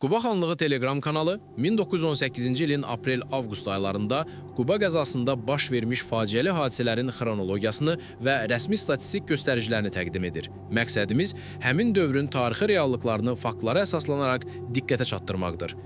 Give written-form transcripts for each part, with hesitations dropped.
Quba Xanlığı Telegram kanalı 1918-ci ilin aprel-avqust aylarında Quba qəzasında baş vermiş faciəli hadisələrin xronologiyasını və rəsmi statistik göstəricilərini təqdim edir. Məqsədimiz həmin dövrün tarixi reallıqlarını faktlara əsaslanaraq diqqətə çatdırmaqdır.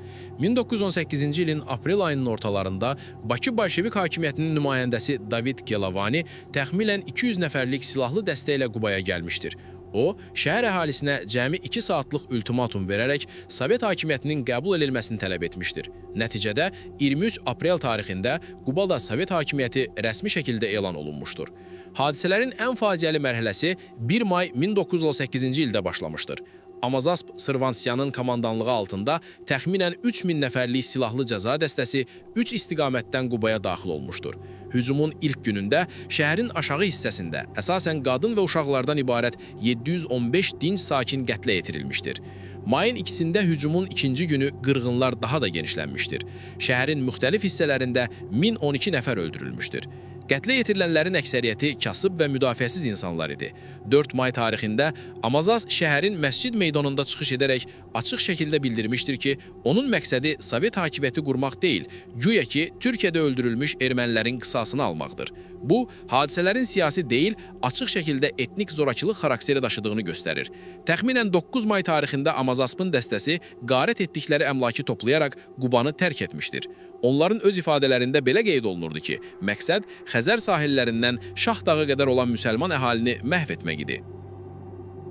1918-ci ilin aprel ayının ortalarında Bakı Bolşevik hakimiyyətinin nümayəndəsi David Gelovani təxminən 200 nəfərlik silahlı dəstə ilə Qubaya gəlmişdir. O, şəhər əhalisinə cəmi 2 saatlıq ultimatum verərək Sovet hakimiyyətinin qəbul edilməsini tələb etmişdir. Nəticədə 23 aprel tarixində Qubada Sovet hakimiyyəti rəsmi şəkildə elan olunmuşdur. Hadisələrin ən faciəli mərhələsi 1 may 1918-ci ildə başlamışdır. Amazasp Sırvansiyanın komandanlığı altında təxminən 3000 nəfərlik silahlı cəza dəstəsi 3 istiqamətdən Qubaya daxil olmuşdur. Hücumun ilk günündə şəhərin aşağı hissəsində əsasən qadın və uşaqlardan ibarət 715 dinc sakin qətlə yetirilmişdir. Mayın 2-sində hücumun ikinci günü qırğınlar daha da genişlənmişdir. Şəhərin müxtəlif hissələrində 1012 nəfər öldürülmüşdür. Qətlə yetirilənlərin əksəriyyəti kasıb və müdafiəsiz insanlar idi. 4 may tarixində Amazas şəhərin məscid meydanında çıxış edərək açıq şəkildə bildirmişdir ki, onun məqsədi Sovet hakimiyyəti qurmaq deyil, güya ki, Türkiyədə öldürülmüş ermənilərin qisasını almaqdır. Bu, hadisələrin siyasi deyil, açıq şəkildə etnik zorakılıq xarakteri daşıdığını göstərir. Təxminən 9 may tarixində Amazaspın dəstəsi qarət etdikləri əmlakı toplayaraq Qubanı tərk etmişdir. Onların öz ifadələrində belə qeyd olunurdu ki, məqsəd Xəzər sahillərindən Şah dağı qədər olan müsəlman əhalini məhv etmək idi.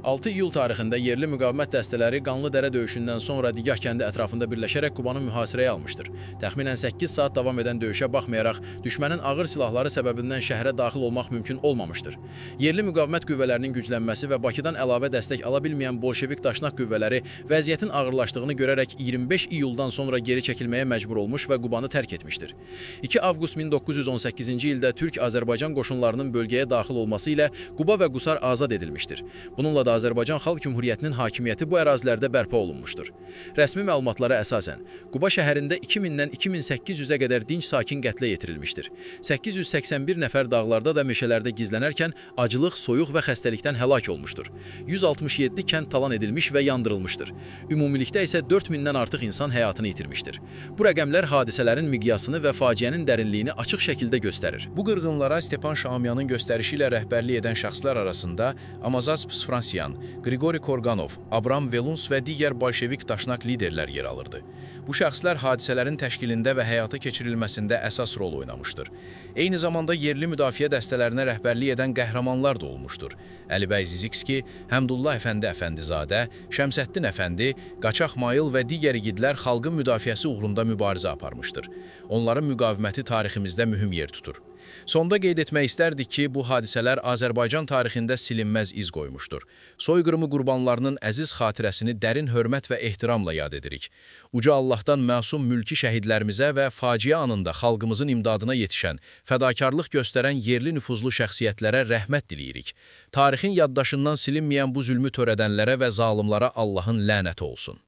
6 iyul tarixində yerli müqavimət dəstələri Qanlıdərə döyüşündən sonra Digah kəndi ətrafında birləşərək Qubanı mühasirəyə almışdır. Təxminən 8 saat davam edən döyüşə baxmayaraq, düşmənin ağır silahları səbəbindən şəhərə daxil olmaq mümkün olmamışdır. Yerli müqavimət qüvvələrinin güclənməsi və Bakıdan əlavə dəstək ala bilməyən bolşevik daşnaq qüvvələri vəziyyətin ağırlaşdığını görərək 25 iyuldan sonra geri çəkilməyə məcbur olmuş və Qubanı tərk etmişdir. 2 avqust 1918-ci ildə Türk-Azərbaycan qoşunlarının bölgəyə daxil olması ilə Quba və Qusar azad edilmişdir. Bununla da Azərbaycan Xalq Cümhuriyyətinin hakimiyyəti bu ərazilərdə bərpa olunmuşdur. Rəsmi məlumatlara əsasən, Quba şəhərində 2000-dən 2800-ə qədər dinc sakin qətlə yetirilmişdir. 881 nəfər dağlarda da meşələrdə gizlənərkən acılıq, soyuq və xəstəlikdən həlak olmuşdur. 167 kənd talan edilmiş və yandırılmışdır. Ümumilikdə isə 4000-dən artıq insan həyatını itirmişdir. Bu rəqəmlər hadisələrin miqyasını və faciənin dərinliyini açıq şəkildə göstərir. Bu qırğınlara Stepan Şaumyanın göstərişi ilə rəhbərlik edən şəxslər arasında Amazasp Sfransiyan, Qriqori Korqanov, Abram Veluns və digər bolşevik daşnaq liderlər yer alırdı. Bu şəxslər hadisələrin təşkilində və həyata keçirilməsində əsas rol oynamışdır. Eyni zamanda yerli müdafiə dəstələrinə rəhbərlik edən qəhrəmanlar da olmuşdur. Əlibəy Zizikski, Həmdullah Əfəndi Əfəndizadə, Şəmsəddin Əfəndi, Qaçaq Mayıl və digər igidlər xalqın müdafiəsi uğrunda mübarizə aparmışdır. Onların müqaviməti tariximizdə mühüm yer tutur. Sonda qeyd etmək istərdik ki, bu hadisələr Azərbaycan tarixində silinməz iz qoymuşdur. Soyqırımı qurbanlarının əziz xatirəsini dərin hörmət və ehtiramla yad edirik. Uca Allahdan məsum mülki şəhidlərimizə və faciə anında xalqımızın imdadına yetişən, fədakarlıq göstərən yerli nüfuzlu şəxsiyyətlərə rəhmət diləyirik. Tarixin yaddaşından silinməyən bu zülmü törədənlərə və zalımlara Allahın lənəti olsun.